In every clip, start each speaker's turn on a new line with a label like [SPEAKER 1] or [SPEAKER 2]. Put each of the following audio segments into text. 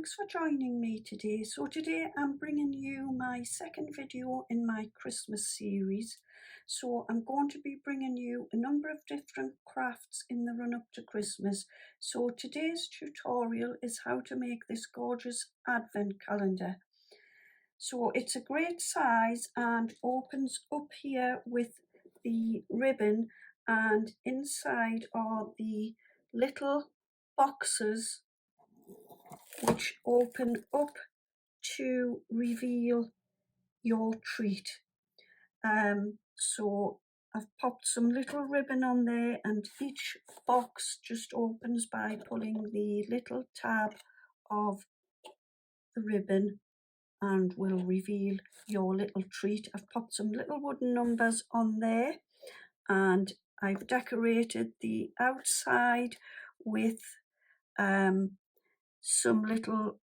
[SPEAKER 1] thanks for joining me today. So today I'm bringing you my second video in my Christmas series. So I'm going to be bringing you a number of different crafts in the run up to Christmas. So today's tutorial is how to make this gorgeous advent calendar. So it's a great size and opens up here with the ribbon, and inside are the little boxes which open up to reveal your treat. So I've popped some little ribbon on there, and each box just opens by pulling the little tab of the ribbon and will reveal your little treat. I've popped some little wooden numbers on there, and I've decorated the outside with some little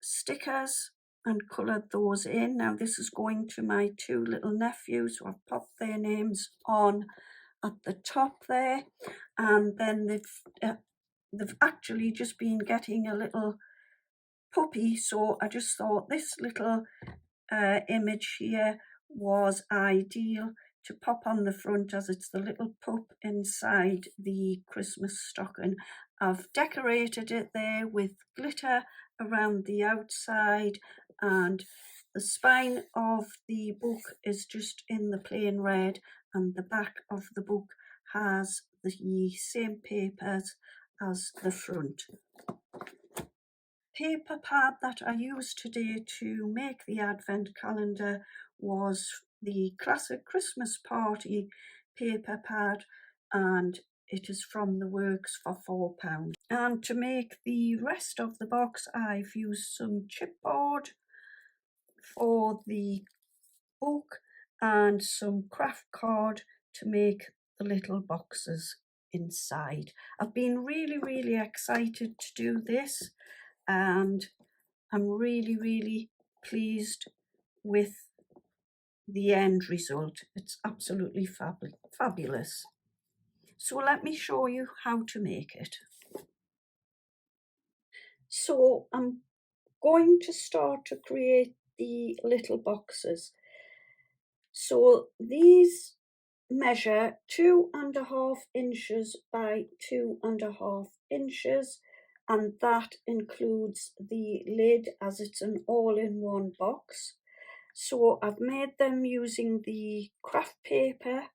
[SPEAKER 1] stickers and coloured those in. Now this is going to my two little nephews, so I've popped their names on at the top there, and then they've actually just been getting a little puppy, so I just thought this little image here was ideal to pop on the front, as it's the little pup inside the Christmas stocking. I've decorated it there with glitter around the outside, and the spine of the book is just in the plain red, and the back of the book has the same papers as the front. Paper pad that I used today to make the advent calendar was the classic Christmas party paper pad, and it is from the works for £4. And to make the rest of the box, I've used some chipboard for the book and some craft card to make the little boxes inside. I've been really excited to do this, and I'm really pleased with the end result. It's absolutely fabulous. So let me show you how to make it. So I'm going to start to create the little boxes. So these measure 2.5 inches by 2.5 inches, and that includes the lid, as it's an all-in-one box. So I've made them using the craft paper,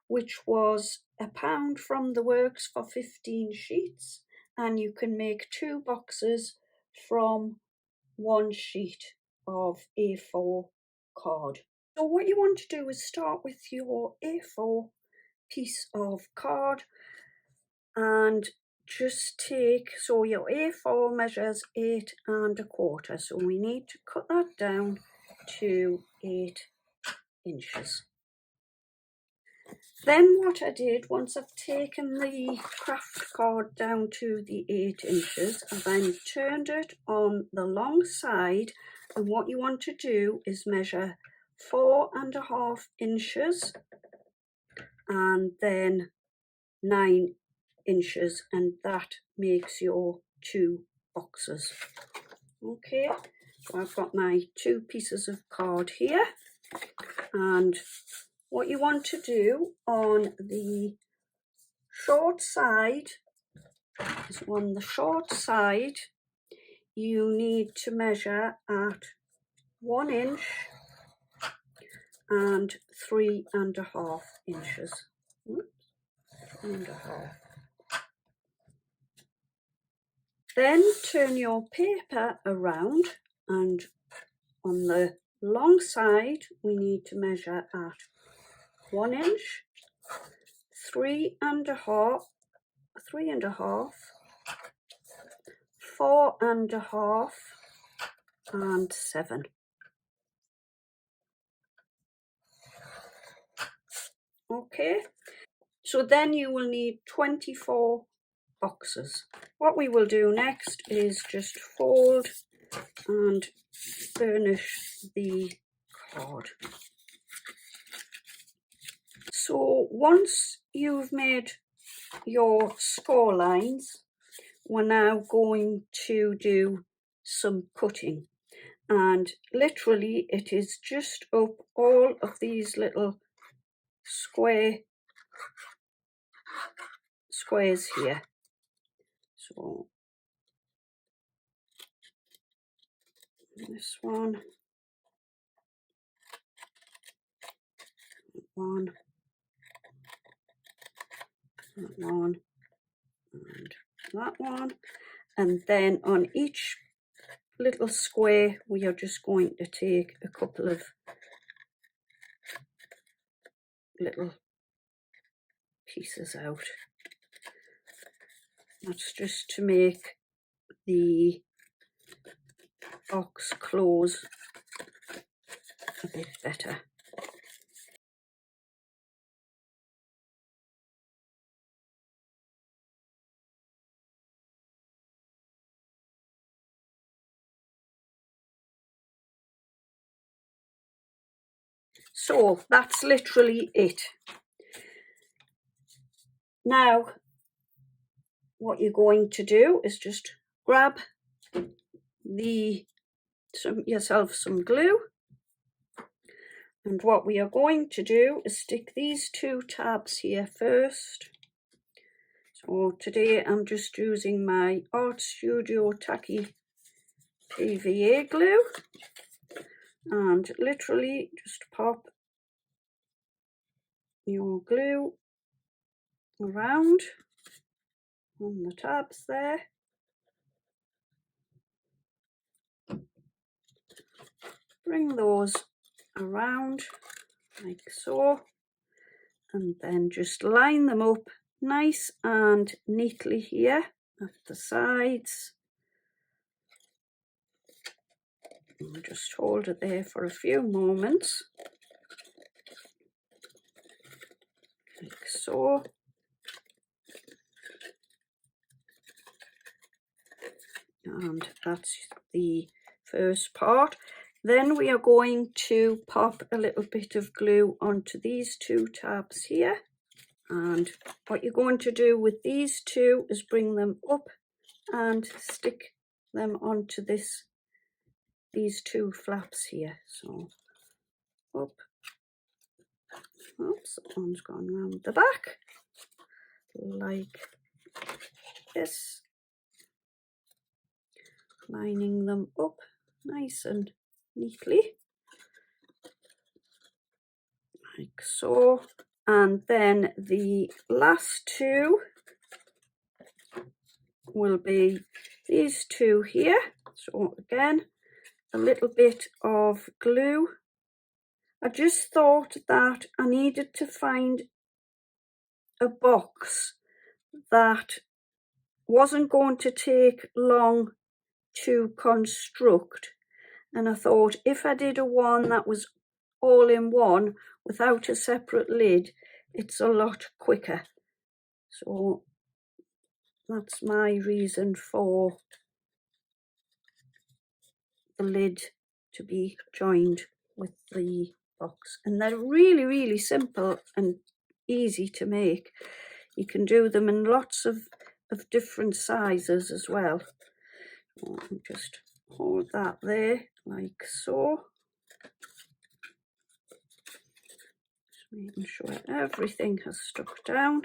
[SPEAKER 1] which was £1 from the works for 15 sheets, and you can make 2 boxes from 1 sheet of A4 card. So what you want to do is start with your A4 piece of card and just take, so your A4 measures 8.25, so we need to cut that down to 8 inches. Then what I did, once I've taken the craft card down to the 8 inches, I then turned it on the long side, and what you want to do is measure 4.5 inches and then 9 inches, and that makes your 2 boxes. Okay, so I've got my 2 pieces of card here, and what you want to do on the short side is, on the short side you need to measure at 1 inch and 3.5 inches. 3.5. Then turn your paper around, and on the long side we need to measure at 1 inch, 3.5, 4.5 and 7. Okay, so then you will need 24 boxes. What we will do next is just fold and burnish the card. So once you've made your score lines, we're now going to do some cutting, and literally it is just up all of these little squares here. So this one, that one, and that one, and then on each little square we are just going to take a couple of little pieces out. That's just to make the box close a bit better. So that's literally it. Now what you're going to do is just grab yourself some glue, and what we are going to do is stick these two tabs here first. So today I'm just using my Art Studio Tacky PVA glue, and literally just pop your glue around on the tabs there. Bring those around like so, and then just line them up nice and neatly here at the sides. And just hold it there for a few moments like so. And that's the first part. Then we are going to pop a little bit of glue onto these two tabs here, and what you're going to do with these two is bring them up and stick them onto these two flaps here. So up, oops, that one's gone round the back like this, lining them up nice and neatly like so. And then the last two will be these two here. So again, a little bit of glue. I just thought that I needed to find a box that wasn't going to take long to construct, and I thought if I did a one that was all in one without a separate lid, it's a lot quicker. So that's my reason for the lid to be joined with the box. And they're really, really simple and easy to make. You can do them in lots of different sizes as well. So just hold that there like so. Just making sure everything has stuck down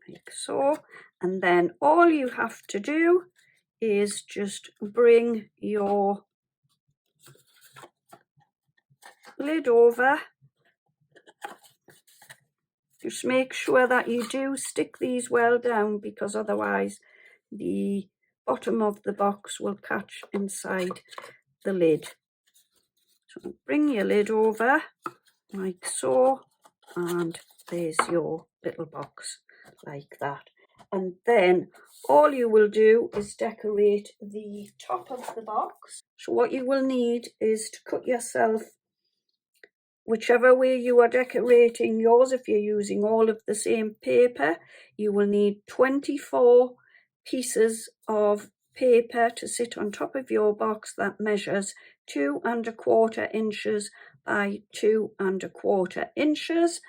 [SPEAKER 1] like so. And then all you have to do is just bring your lid over. Just make sure that you do stick these well down, because otherwise the bottom of the box will catch inside the lid. So bring your lid over like so, and there's your little box like that. And then all you will do is decorate the top of the box. So what you will need is to cut yourself, whichever way you are decorating yours, if you're using all of the same paper, you will need 24 pieces of paper to sit on top of your box that measures 2¼ inches by 2¼ inches.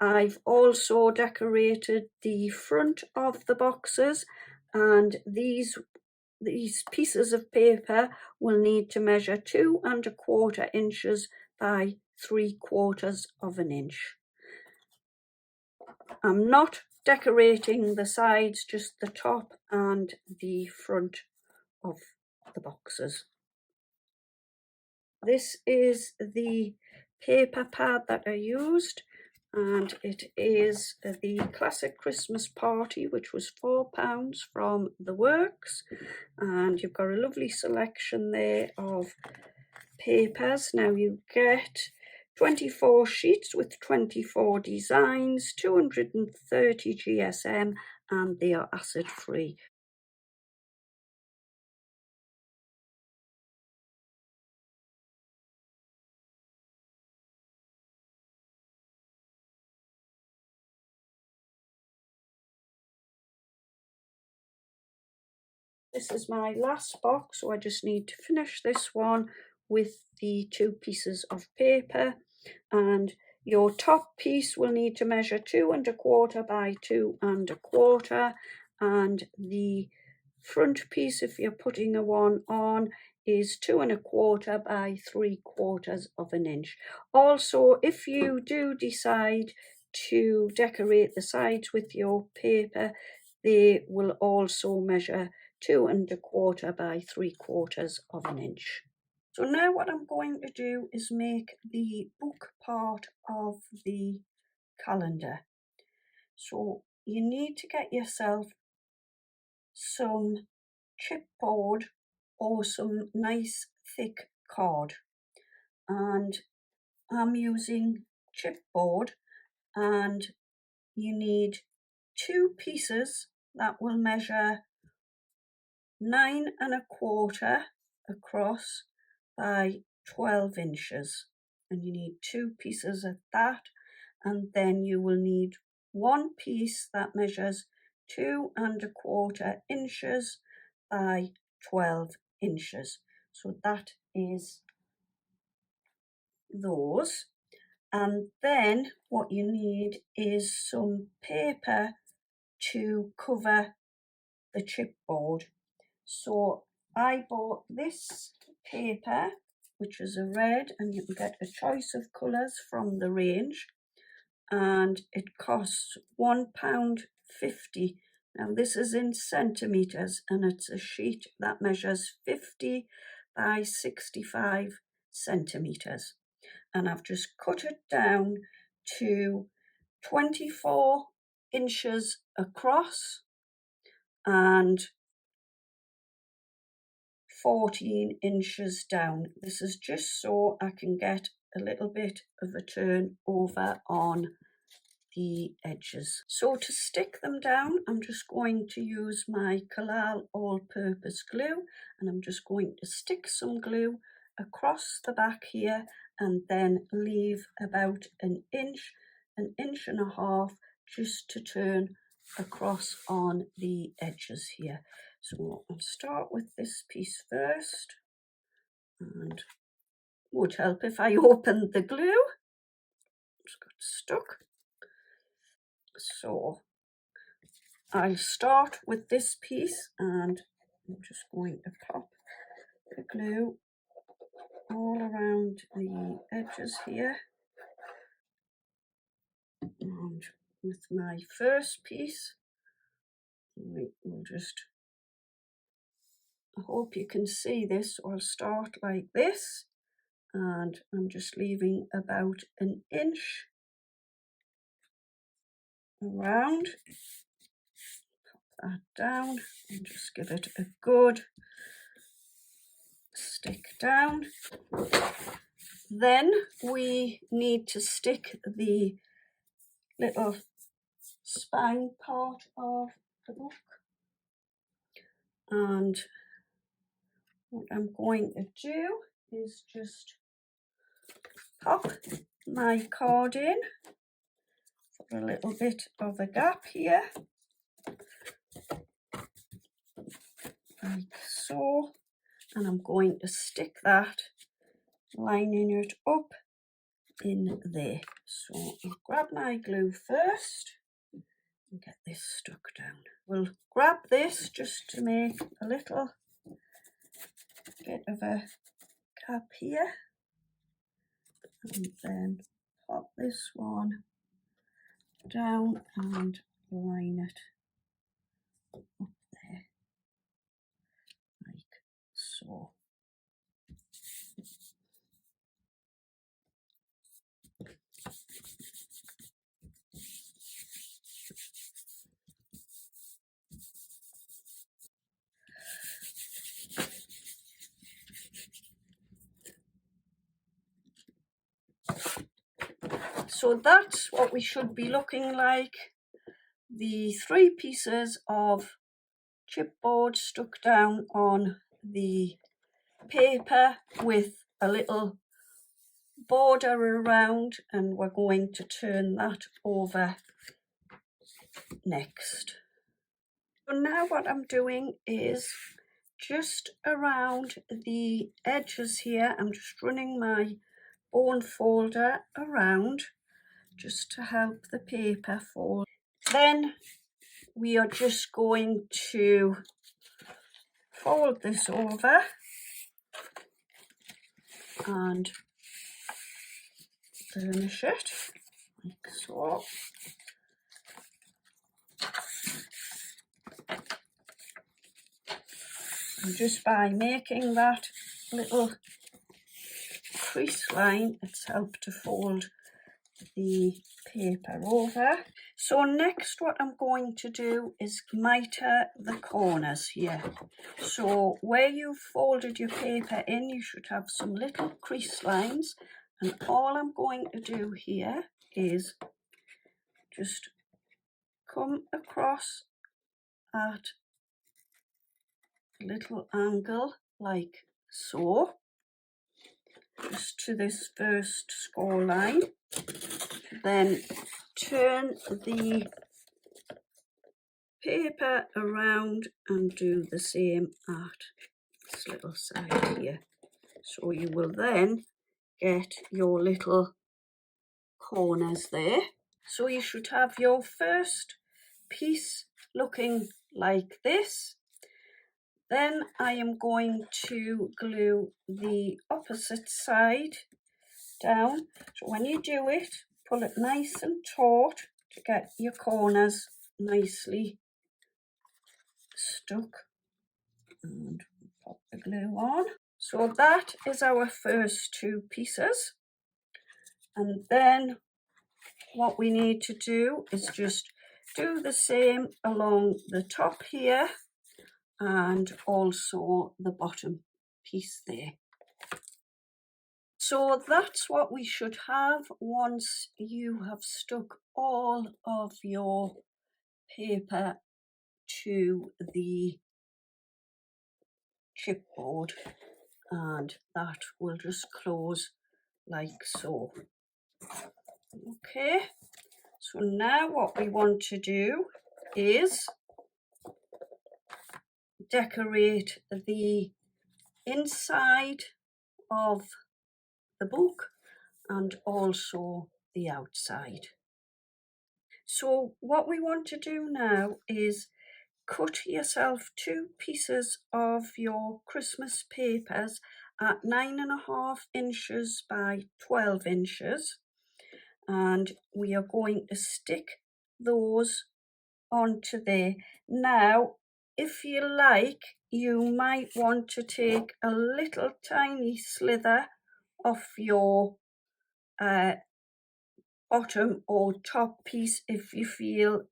[SPEAKER 1] I've also decorated the front of the boxes, and these these pieces of paper will need to measure 2¼ inches by 3/4 of an inch. I'm not decorating the sides, just the top and the front of the boxes. This is the paper pad that I used, and it is the Classic Christmas Party, which was £4 from the Works, and you've got a lovely selection there of papers. Now you get 24 sheets with 24 designs, 230 GSM, and they are acid free. This is my last box, so I just need to finish this one with the 2 pieces of paper, and your top piece will need to measure 2¼ by 2¼ and the front piece, if you're putting a one on, is 2¼ by 3/4 of an inch. Also, if you do decide to decorate the sides with your paper, they will also measure 2¼ by 3/4 of an inch. So now what I'm going to do is make the book part of the calendar. So you need to get yourself some chipboard or some nice thick card, and I'm using chipboard, and you need 2 pieces that will measure 9¼ across by 12 inches, and you need 2 pieces of that, and then you will need 1 piece that measures 2¼ inches by 12 inches. So that is those. And then what you need is some paper to cover the chipboard. So I bought this paper, which is a red, and you can get a choice of colours from the range, and it costs £1.50. Now this is in centimetres, and it's a sheet that measures 50 by 65 centimetres. And I've just cut it down to 24 inches across and 14 inches down. This is just so I can get a little bit of a turn over on the edges. So to stick them down, I'm just going to use my Kalal all-purpose glue, and I'm just going to stick some glue across the back here, and then leave about an inch and a half just to turn across on the edges here. So I'll start with this piece first, and it would help if I opened the glue. It's got stuck. So I'll start with this piece, and I'm just going to pop the glue all around the edges here. And with my first piece, we'll just, I hope you can see this, so I'll start like this, and I'm just leaving about an inch around. Pop that down and just give it a good stick down. Then we need to stick the little spine part of the book, and what I'm going to do is just pop my card in for a little bit of a gap here, like so, and I'm going to stick that, lining it up in there. So I'll grab my glue first and get this stuck down. We'll grab this just to make a little bit of a gap here, and then pop this one down and line it up there like so. So that's what we should be looking like. The 3 pieces of chipboard stuck down on the paper with a little border around, and we're going to turn that over next. So now what I'm doing is just around the edges here, I'm just running my bone folder around just to help the paper fold. Then we are just going to fold this over and burnish it like so. And just by making that little crease line, it's helped to fold the paper over. So next what I'm going to do is mitre the corners here. So where you've folded your paper in, you should have some little crease lines, and all I'm going to do here is just come across at a little angle like so, just to this first score line, then turn the paper around and do the same at this little side here. So you will then get your little corners there. So you should have your first piece looking like this. Then I am going to glue the opposite side down. So when you do it, pull it nice and taut to get your corners nicely stuck, and pop the glue on. So that is our first 2 pieces, and then what we need to do is just do the same along the top here and also the bottom piece there. So that's what we should have once you have stuck all of your paper to the chipboard, and that will just close like so. Okay, so now what we want to do is decorate the inside of the book and also the outside. So what we want to do now is cut yourself 2 pieces of your Christmas papers at 9.5 inches by 12 inches, and we are going to stick those onto there. Now, if you like, you might want to take a little tiny slither off your bottom or top piece if you feel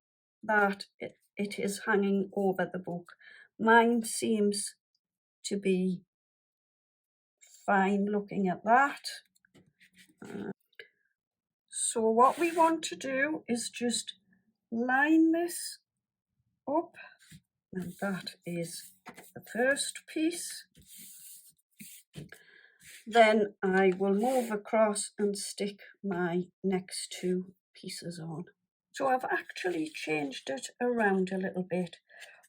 [SPEAKER 1] that it is hanging over the book. Mine seems to be fine looking at that. So what we want to do is just line this up, and that is the first piece. Then I will move across and stick my next 2 pieces on. So I've actually changed it around a little bit.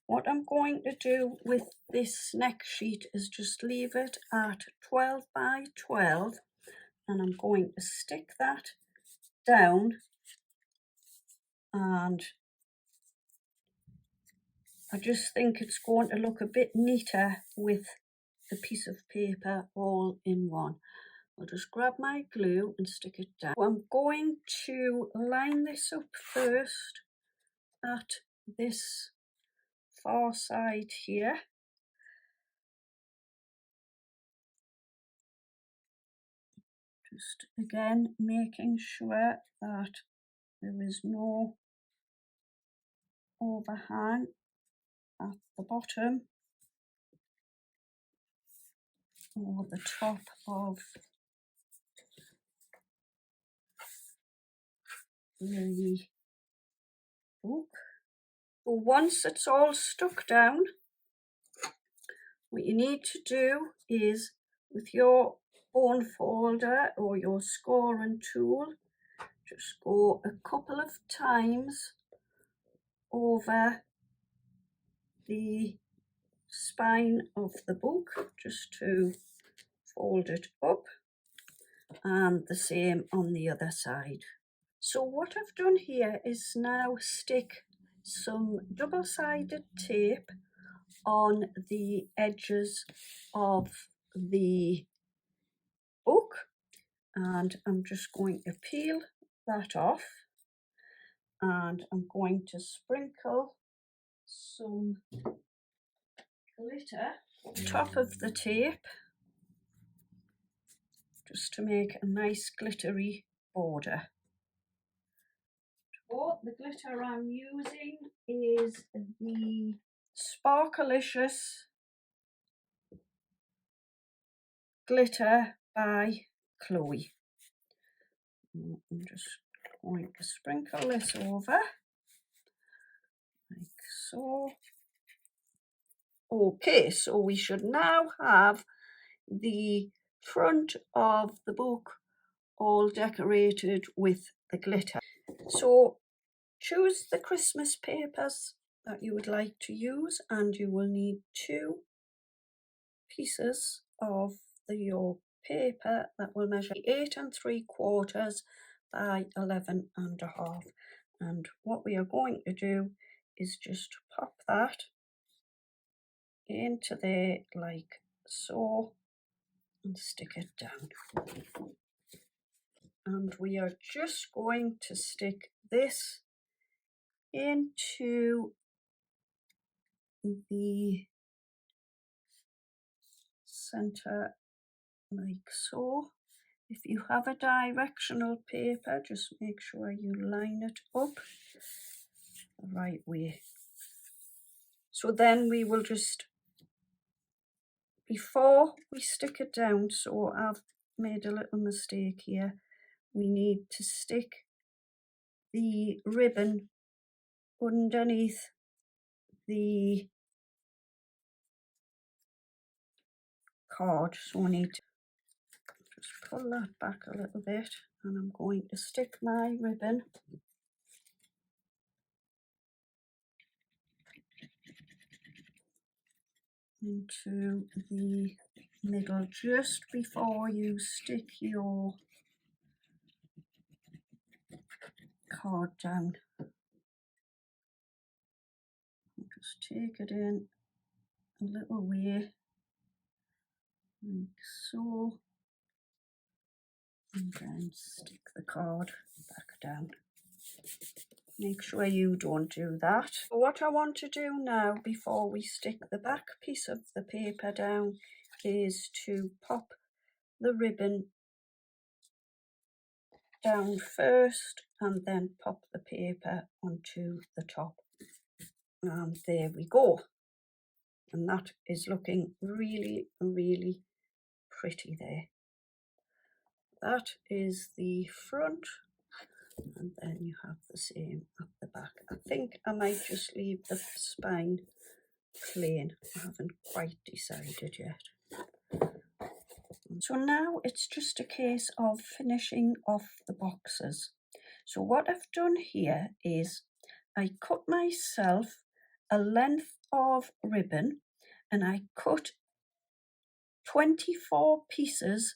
[SPEAKER 1] What I'm going to do with this next sheet is just leave it at 12 by 12, and I'm going to stick that down, and I just think it's going to look a bit neater with the piece of paper all in one. I'll just grab my glue and stick it down. I'm going to line this up first at this far side here. Just again making sure that there is no overhang at the bottom or the top of the book. But once it's all stuck down, what you need to do is, with your bone folder or your scoring tool, just go a couple of times over the spine of the book just to fold it up, and the same on the other side. So what I've done here is now stick some double-sided tape on the edges of the book, and I'm just going to peel that off, and I'm going to sprinkle some glitter on top of the tape just to make a nice glittery border. What the glitter I'm using is the Sparkalicious glitter by Chloe. I'm just going to sprinkle this over like so. Okay, so we should now have the front of the book all decorated with the glitter. So choose the Christmas papers that you would like to use, and you will need 2 pieces of your paper that will measure 8 3/4 by 11 1/2. And what we are going to do is just pop that into there like so and stick it down. And we are just going to stick this into the center like so. If you have a directional paper, just make sure you line it up the right way. So then we will just, before we stick it down, so I've made a little mistake here, we need to stick the ribbon underneath the card. So I need to just pull that back a little bit, and I'm going to stick my ribbon into the middle just before you stick your card down. Just take it in a little way like so, and then stick the card back down. Make sure you don't do that. What I want to do now before we stick the back piece of the paper down is to pop the ribbon down first and then pop the paper onto the top. And there we go. And that is looking really, really pretty there. That is the front, and then you have the same at the back. I think I might just leave the spine plain. I haven't quite decided yet. So now it's just a case of finishing off the boxes. So what I've done here is I cut myself a length of ribbon, and I cut 24 pieces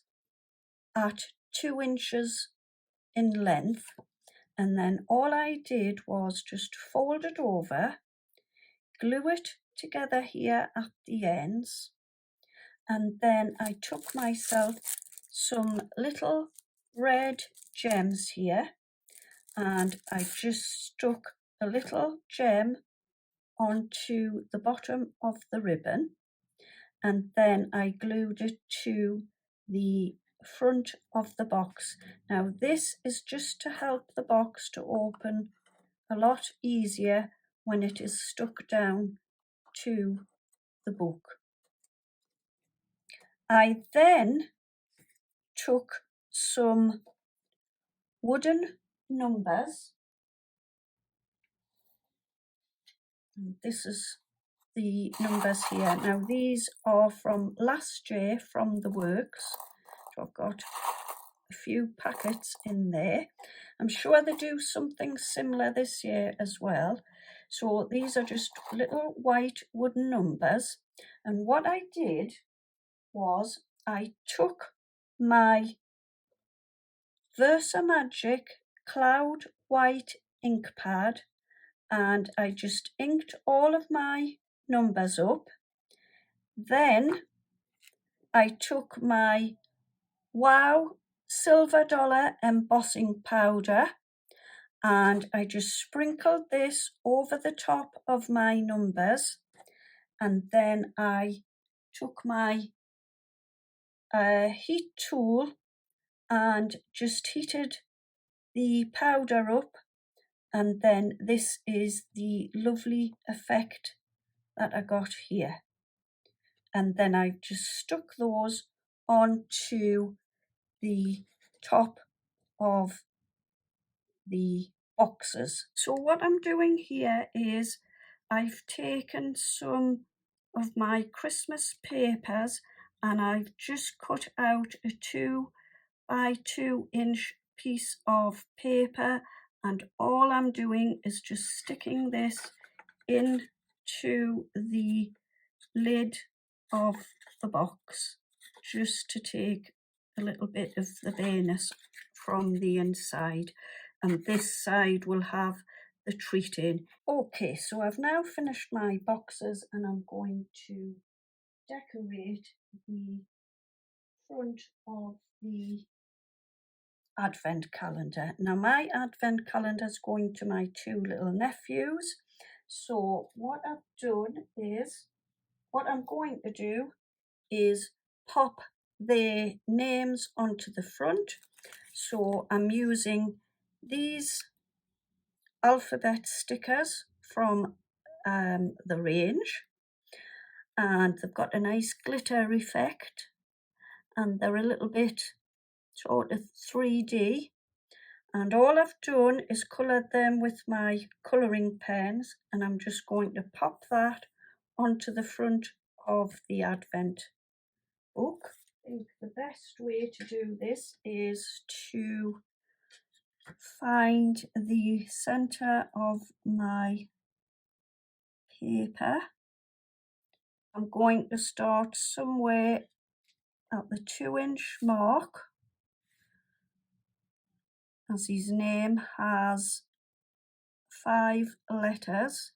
[SPEAKER 1] at 2 inches in length, and then all I did was just fold it over, glue it together here at the ends, and then I took myself some little red gems here, and I just stuck a little gem onto the bottom of the ribbon, and then I glued it to the front of the box. Now this is just to help the box to open a lot easier when it is stuck down to the book. I then took some wooden numbers, and this is the numbers here. Now these are from last year from the works, so I've got a few packets in there. I'm sure they do something similar this year as well. So these are just little white wooden numbers, and what I did was I took my Versa Magic Cloud White ink pad and I just inked all of my numbers up. Then I took my Wow Silver Dollar embossing powder and I just sprinkled this over the top of my numbers, and then I took my heat tool and just heated the powder up, and then this is the lovely effect that I got here. And then I just stuck those onto the top of the boxes. So what I'm doing here is I've taken some of my Christmas papers and I've just cut out a 2 by 2 inch piece of paper, and all I'm doing is just sticking this into the lid of the box just to take a little bit of the bareness from the inside, and this side will have the treat in. Okay, so I've now finished my boxes and I'm going to decorate the front of the advent calendar. Now my advent calendar is going to my 2 little nephews. So what I'm going to do is pop their names onto the front. So I'm using these alphabet stickers from the range, and they've got a nice glitter effect and they're a little bit sort of 3D, and all I've done is coloured them with my colouring pens, and I'm just going to pop that onto the front of the advent book. I think the best way to do this is to find the centre of my paper. I'm going to start somewhere at the 2-inch mark, as his name has 5 letters.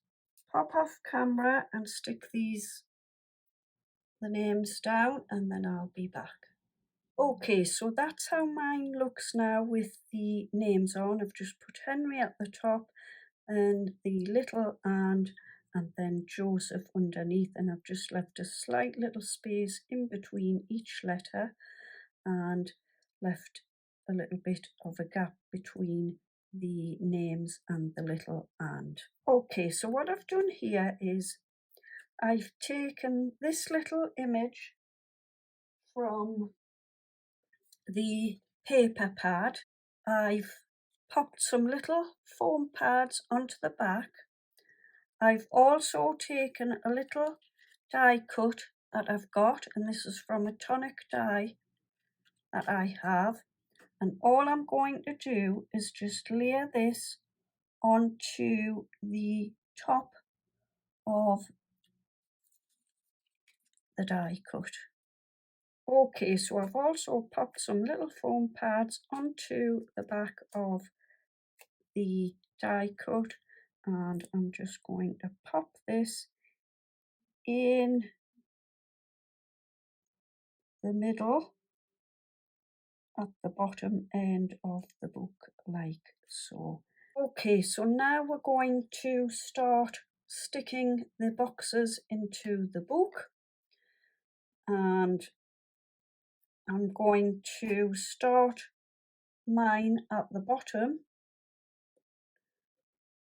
[SPEAKER 1] Pop off camera and stick the names down, and then I'll be back. Okay, so that's how mine looks now with the names on. I've just put Henry at the top and the little and then Joseph underneath, and I've just left a slight little space in between each letter and left a little bit of a gap between the names and the little and. Okay, so what I've done here is I've taken this little image from the paper pad. I've popped some little foam pads onto the back. I've also taken a little die cut that I've got, and this is from a tonic die that I have, and all I'm going to do is just layer this onto the top of the die cut. Okay, so I've also popped some little foam pads onto the back of the die cut, and I'm just going to pop this in the middle at the bottom end of the book like so. Okay, so now we're going to start sticking the boxes into the book, and I'm going to start mine at the bottom,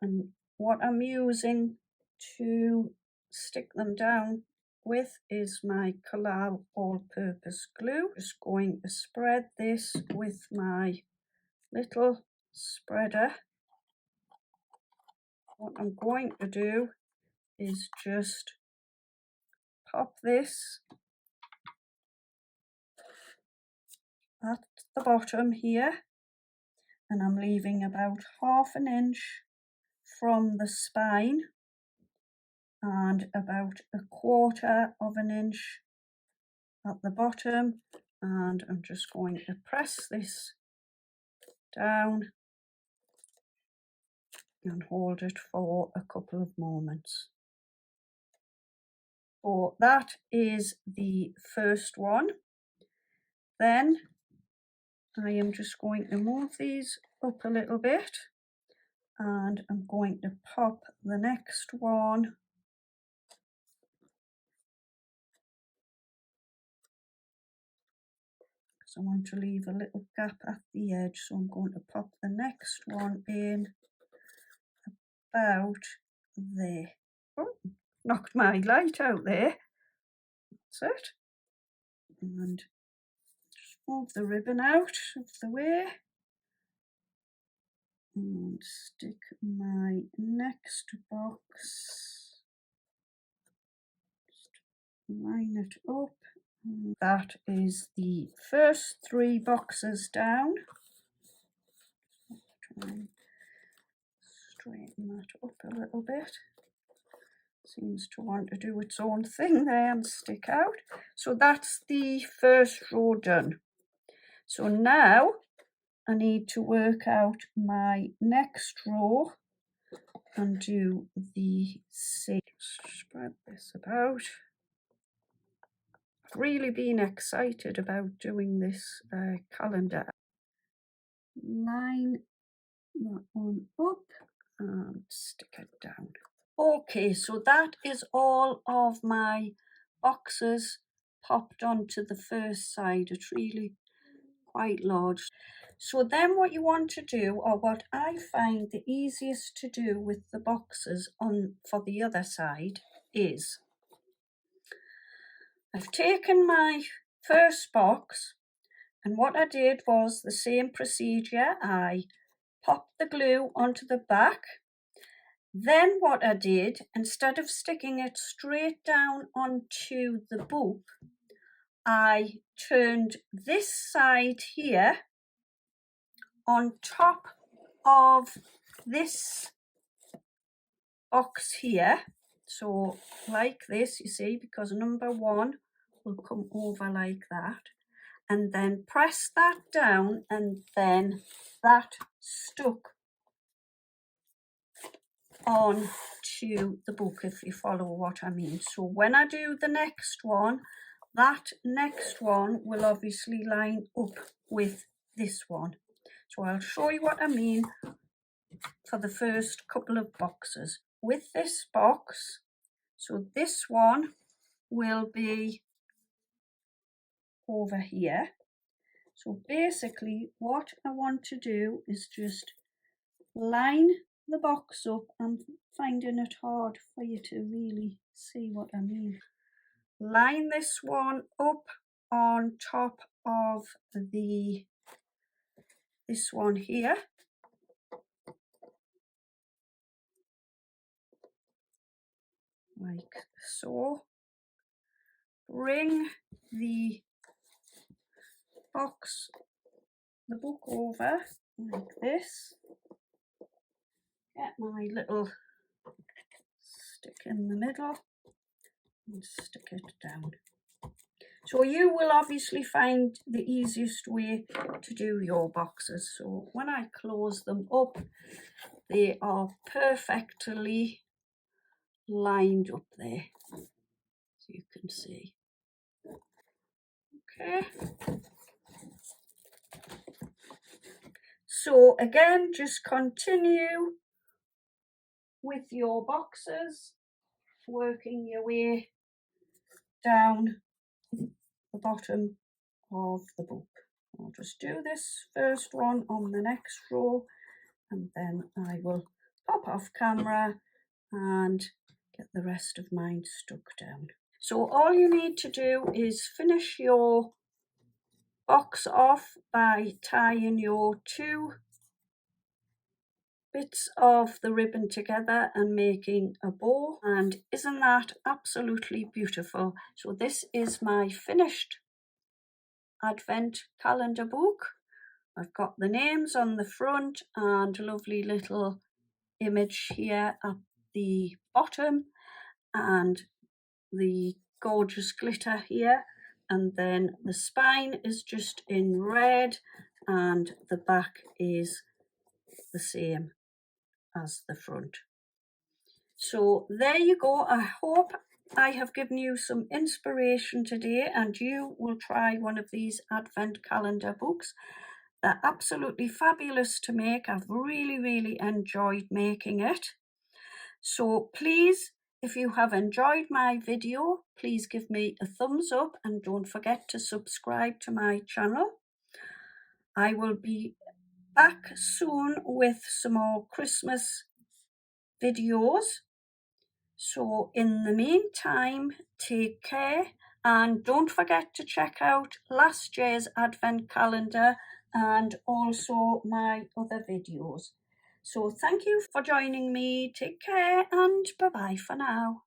[SPEAKER 1] and what I'm using to stick them down with is my Collal all-purpose glue. Just going to spread this with my little spreader. What I'm going to do is just pop this at the bottom here, and I'm leaving about 1/2 inch from the spine and about 1/4 inch at the bottom, and I'm just going to press this down and hold it for a couple of moments. So that is the first one. Then I am just going to move these up a little bit, and I'm going to pop the next one because I want to leave a little gap at the edge, so I'm going to pop the next one in about there. Oh, knocked my light out there. That's it. And just move the ribbon out of the way and stick my next box. Just line it up. That is the first 3 boxes down. Try and straighten that up a little bit. Seems to want to do its own thing there and stick out. So that's the first row done. So now I need to work out my next row and do the same. Spread this about. I've really been excited about doing this calendar. Line that one up and stick it down. Okay, so that is all of my boxes popped onto the first side. It's really quite large. So then what you want to do, or what I find the easiest to do with the boxes on for the other side, is I've taken my first box, and what I did was the same procedure. I popped the glue onto the back. Then what I did, instead of sticking it straight down onto the book, I turned this side here on top of this box here. So like this, you see, because number 1 will come over like that, and then press that down, and then that stuck on to the book, if you follow what I mean. So when I do the next one, that next one will obviously line up with this one. So I'll show you what I mean for the first couple of boxes. With this box, so this one will be over here. So basically what I want to do is just line the box up. I'm finding it hard for you to really see what I mean. Line this one up on top of this one here. Like so. Bring the book over like this. Get my little stick in the middle and stick it down. So you will obviously find the easiest way to do your boxes. So when I close them up, they are perfectly lined up there, as you can see. Okay. So again, just continue with your boxes, working your way down the bottom of the book. I'll just do this first one on the next row, and then I will pop off camera and get the rest of mine stuck down. So all you need to do is finish your box off by tying your two bits of the ribbon together and making a bow, and isn't that absolutely beautiful? So this is my finished advent calendar book. I've got the names on the front and a lovely little image here at the bottom, and the gorgeous glitter here, and then the spine is just in red and the back is the same as the front. So there you go. I hope I have given you some inspiration today and you will try one of these advent calendar books. They're absolutely fabulous to make. I've really enjoyed making it. So please, if you have enjoyed my video, please give me a thumbs up and don't forget to subscribe to my channel. I will be back soon with some more Christmas videos. So in the meantime, take care and don't forget to check out last year's advent calendar and also my other videos. So thank you for joining me. Take care and bye-bye for now.